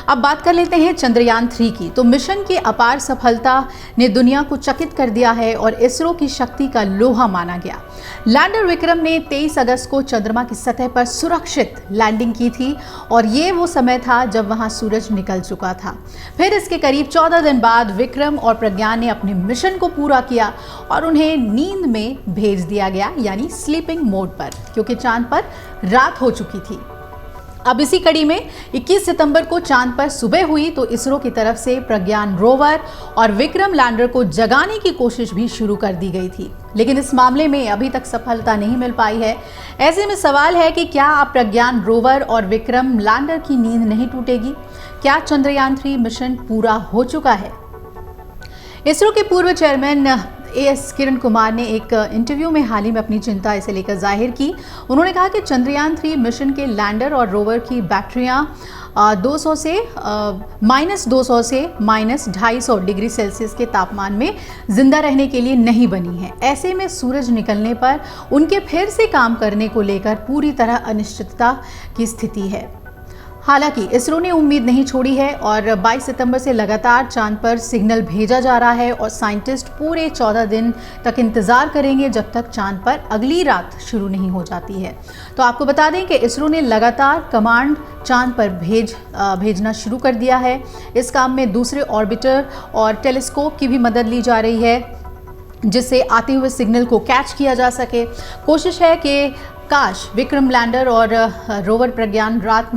अब बात कर लेते हैं चंद्रयान 3 की। तो मिशन की अपार सफलता ने दुनिया को चकित कर दिया है और इसरो की शक्ति का लोहा माना गया। लैंडर विक्रम ने 23 अगस्त को चंद्रमा की सतह पर सुरक्षित लैंडिंग की थी और ये वो समय था जब वहां सूरज निकल चुका था। फिर इसके करीब 14 दिन बाद विक्रम और प्रज्ञान ने अपने मिशन को पूरा किया और उन्हें नींद में भेज दिया गया, यानी स्लीपिंग मोड पर, क्योंकि चांद पर रात हो चुकी थी। अब इसी कड़ी में 21 सितंबर को चांद पर सुबह हुई तो इसरो की तरफ से प्रज्ञान रोवर और विक्रम लैंडर को जगाने की कोशिश भी शुरू कर दी गई थी, लेकिन इस मामले में अभी तक सफलता नहीं मिल पाई है। ऐसे में सवाल है कि क्या अब प्रज्ञान रोवर और विक्रम लैंडर की नींद नहीं टूटेगी? क्या चंद्रयान 3 मिशन पूरा हो चुका है? इसरो के पूर्व चेयरमैन एएस किरण कुमार ने एक इंटरव्यू में हाल ही में अपनी चिंता इसे लेकर जाहिर की। उन्होंने कहा कि चंद्रयान 3 मिशन के लैंडर और रोवर की बैटरियां -200 से -250 डिग्री सेल्सियस के तापमान में जिंदा रहने के लिए नहीं बनी है। ऐसे में सूरज निकलने पर उनके फिर से काम करने को लेकर पूरी तरह अनिश्चितता की स्थिति है। हालांकि इसरो ने उम्मीद नहीं छोड़ी है और 22 सितंबर से लगातार चांद पर सिग्नल भेजा जा रहा है और साइंटिस्ट पूरे 14 दिन तक इंतजार करेंगे जब तक चांद पर अगली रात शुरू नहीं हो जाती है। तो आपको बता दें कि इसरो ने लगातार कमांड चांद पर भेजना शुरू कर दिया है। इस काम में दूसरे ऑर्बिटर और टेलीस्कोप की भी मदद ली जा रही है, जिससे आते हुए सिग्नल को कैच किया जा सके। कोशिश है कि काश विक्रम लैंडर और रोवर प्रज्ञान रात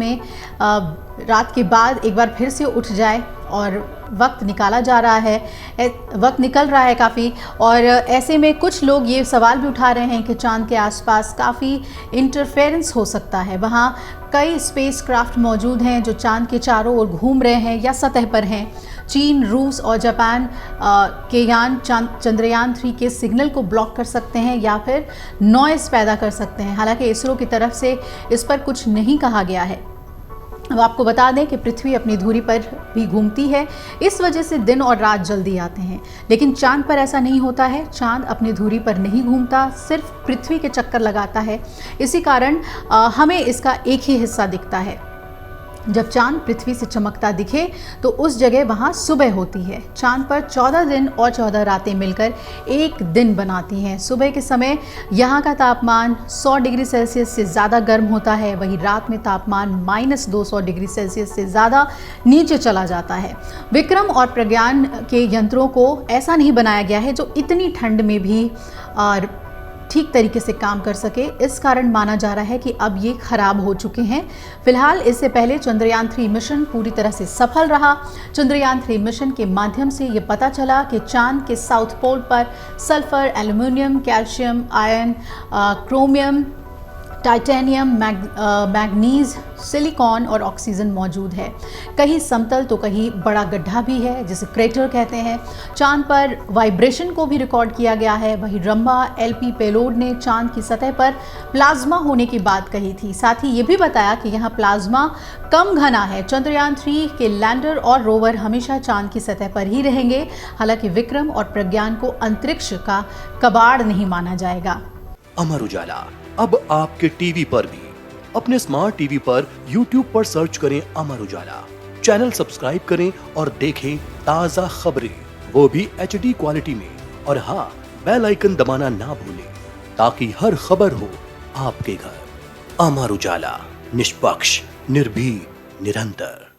के बाद एक बार फिर से उठ जाए और वक्त निकल रहा है काफ़ी। और ऐसे में कुछ लोग ये सवाल भी उठा रहे हैं कि चांद के आसपास काफ़ी इंटरफेरेंस हो सकता है। वहाँ कई स्पेसक्राफ्ट मौजूद हैं जो चांद के चारों ओर घूम रहे हैं या सतह पर हैं। चीन, रूस और जापान के यान चंद्रयान 3 के सिग्नल को ब्लॉक कर सकते हैं या फिर नॉइज़ पैदा कर सकते हैं। हालांकि इसरो की तरफ से इस पर कुछ नहीं कहा गया है। अब आपको बता दें कि पृथ्वी अपनी धुरी पर भी घूमती है, इस वजह से दिन और रात जल्दी आते हैं। लेकिन चांद पर ऐसा नहीं होता है। चांद अपनी धुरी पर नहीं घूमता, सिर्फ पृथ्वी के चक्कर लगाता है। इसी कारण हमें इसका एक ही हिस्सा दिखता है। जब चांद पृथ्वी से चमकता दिखे तो उस जगह वहाँ सुबह होती है। चांद पर 14 दिन और 14 रातें मिलकर एक दिन बनाती हैं। सुबह के समय यहाँ का तापमान 100 डिग्री सेल्सियस से ज़्यादा गर्म होता है, वहीं रात में तापमान -200 डिग्री सेल्सियस से ज़्यादा नीचे चला जाता है। विक्रम और प्रज्ञान के यंत्रों को ऐसा नहीं बनाया गया है जो इतनी ठंड में भी ठीक तरीके से काम कर सके। इस कारण माना जा रहा है कि अब ये खराब हो चुके हैं। फिलहाल इससे पहले चंद्रयान 3 मिशन पूरी तरह से सफल रहा। चंद्रयान 3 मिशन के माध्यम से ये पता चला कि चांद के साउथ पोल पर sulphur, aluminium, calcium, iron, chromium, titanium, manganese, silicon और ऑक्सीजन मौजूद है। कहीं समतल तो कहीं बड़ा गड्ढा भी है, जिसे क्रेटर कहते हैं। चांद पर वाइब्रेशन को भी रिकॉर्ड किया गया है। वहीं रंभा LP पेलोड ने चांद की सतह पर प्लाज्मा होने की बात कही थी। साथ ही ये भी बताया कि यहाँ प्लाज्मा कम घना है। चंद्रयान 3 के लैंडर और रोवर हमेशा चांद की सतह पर ही रहेंगे। हालांकि विक्रम और प्रज्ञान को अंतरिक्ष का कबाड़ नहीं माना जाएगा। अमर उजाला अब आपके टीवी पर भी। अपने स्मार्ट टीवी पर YouTube पर सर्च करें अमर उजाला, चैनल सब्सक्राइब करें और देखें ताजा खबरें, वो भी HD क्वालिटी में। और हाँ, बेल आइकन दबाना ना भूलें ताकि हर खबर हो आपके घर। अमर उजाला, निष्पक्ष, निर्भीक, निरंतर।